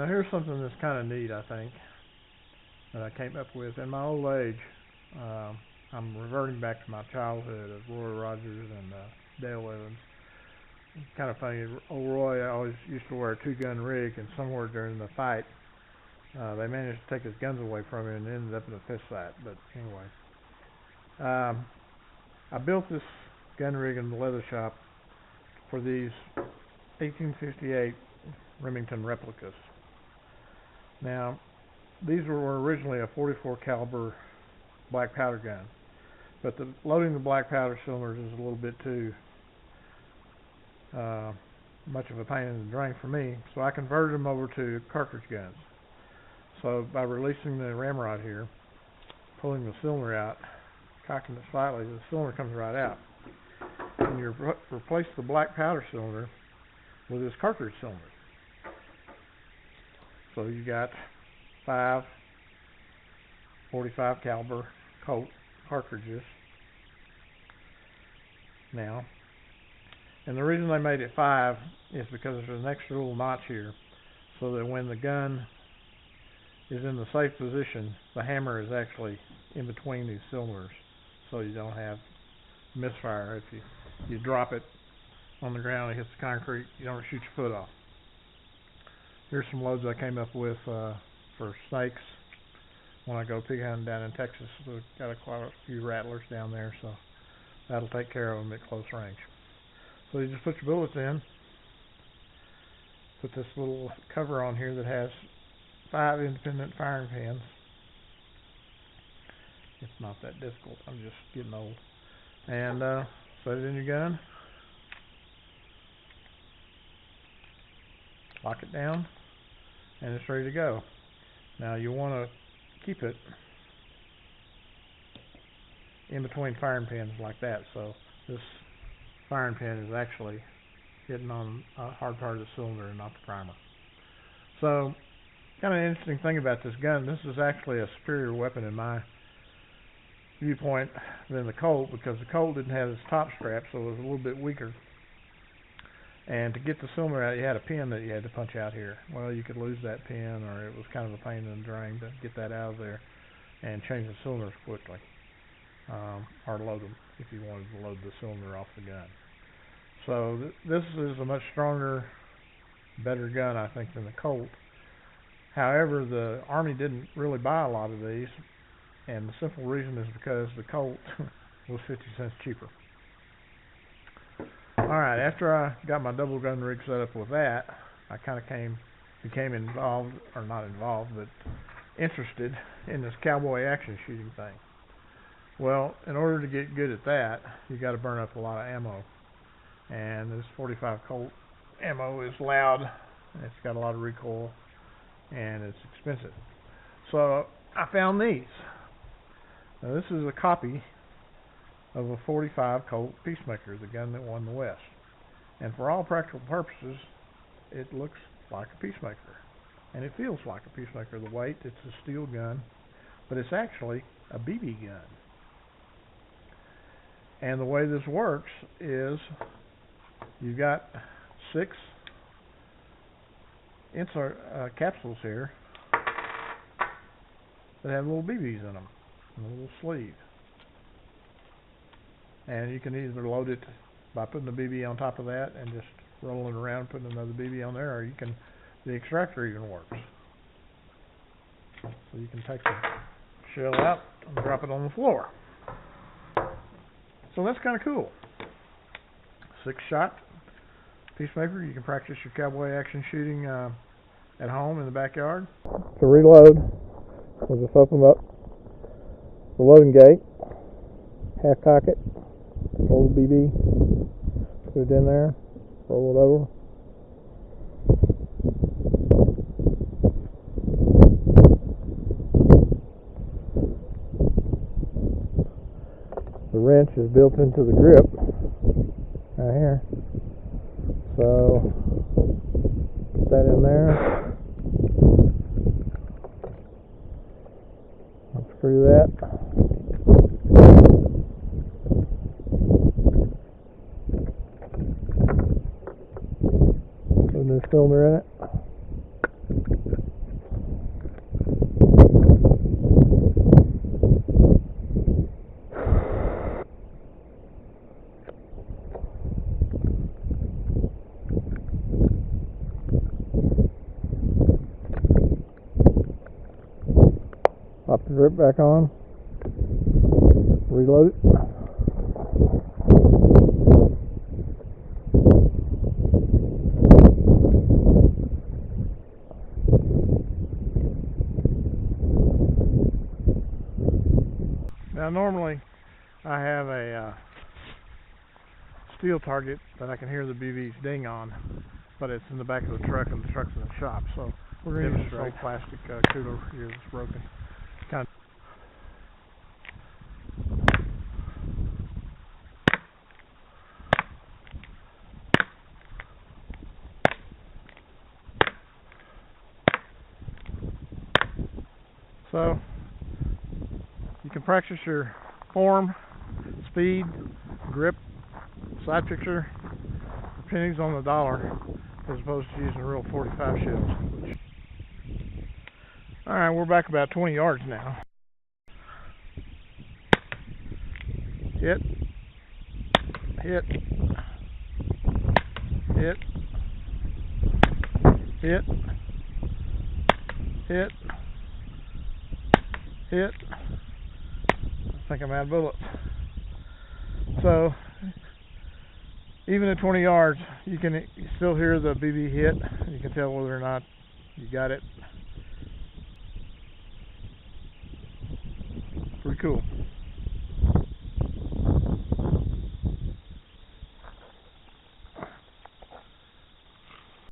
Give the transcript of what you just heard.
Now here's something that's kind of neat, I think, that I came up with. In my old age, I'm reverting back to my childhood of Roy Rogers and Dale Evans. It's kind of funny. Old Roy always used to wear a two-gun rig, and somewhere during the fight, they managed to take his guns away from him and ended up in a fist fight. But anyway, I built this gun rig in the leather shop for these 1858 Remington replicas. Now, these were originally a 44 caliber black powder gun, but loading the black powder cylinders is a little bit too much of a pain in the drain for me, so I converted them over to cartridge guns. So by releasing the ramrod here, pulling the cylinder out, cocking it slightly, the cylinder comes right out. And you replace the black powder cylinder with this cartridge cylinder. So you got 5 45 caliber Colt cartridges now. And the reason they made it 5 is because there's an extra little notch here, so that when the gun is in the safe position, the hammer is actually in between these cylinders, so you don't have misfire. If you drop it on the ground, it hits the concrete, you don't shoot your foot off. Here's some loads I came up with for snakes when I go pig hunting down in Texas. We've got quite a few rattlers down there, so that'll take care of them at close range. So you just put your bullets in, put this little cover on here that has 5 independent firing pins. It's not that difficult, I'm just getting old. And set it in your gun, lock it down, and it's ready to go. Now you want to keep it in between firing pins like that, so this firing pin is actually hitting on a hard part of the cylinder and not the primer. So, kind of an interesting thing about this gun, this is actually a superior weapon in my viewpoint than the Colt, because the Colt didn't have this top strap, so it was a little bit weaker. And to get the cylinder out, you had a pin that you had to punch out here. Well, you could lose that pin, or it was kind of a pain in the drain to get that out of there and change the cylinders quickly, or load them if you wanted to load the cylinder off the gun. So this is a much stronger, better gun, I think, than the Colt. However, the Army didn't really buy a lot of these, and the simple reason is because the Colt was 50 cents cheaper. Alright, after I got my double gun rig set up with that, I kind of became involved, or not involved, but interested in this cowboy action shooting thing. Well, in order to get good at that, you got to burn up a lot of ammo. And this 45 Colt ammo is loud, and it's got a lot of recoil, and it's expensive. So I found these. Now this is a copy of a 45 Colt Peacemaker, the gun that won the West. And for all practical purposes, it looks like a Peacemaker. And it feels like a Peacemaker. The weight, it's a steel gun, but it's actually a BB gun. And the way this works is you've got 6 insert capsules here that have little BBs in them, and a little sleeve. And you can either load it by putting the BB on top of that and just rolling it around, putting another BB on there, or you can, the extractor even works. So you can take the shell out and drop it on the floor. So that's kind of cool. 6-shot Peacemaker. You can practice your cowboy action shooting at home in the backyard. To reload, we'll just open up the loading gate, half cock it, hold the BB, put it in there, roll it over. The wrench is built into the grip right here, so put that in there, unscrew that, put a new cylinder in it, the grip back on, reload it. Now normally I have a steel target that I can hear the BBs ding on, but it's in the back of the truck and the truck's in the shop, so we're going to use this old plastic cooler here that's broken. Kind of so you can practice your form, speed, grip, side picture, pennies on the dollar as opposed to using real 45 shells. Alright, we're back about 20 yards now. Hit, hit, hit, hit, hit, hit. I think I'm out of bullets. So even at 20 yards, you can still hear the BB hit. You can tell whether or not you got it. Pretty cool.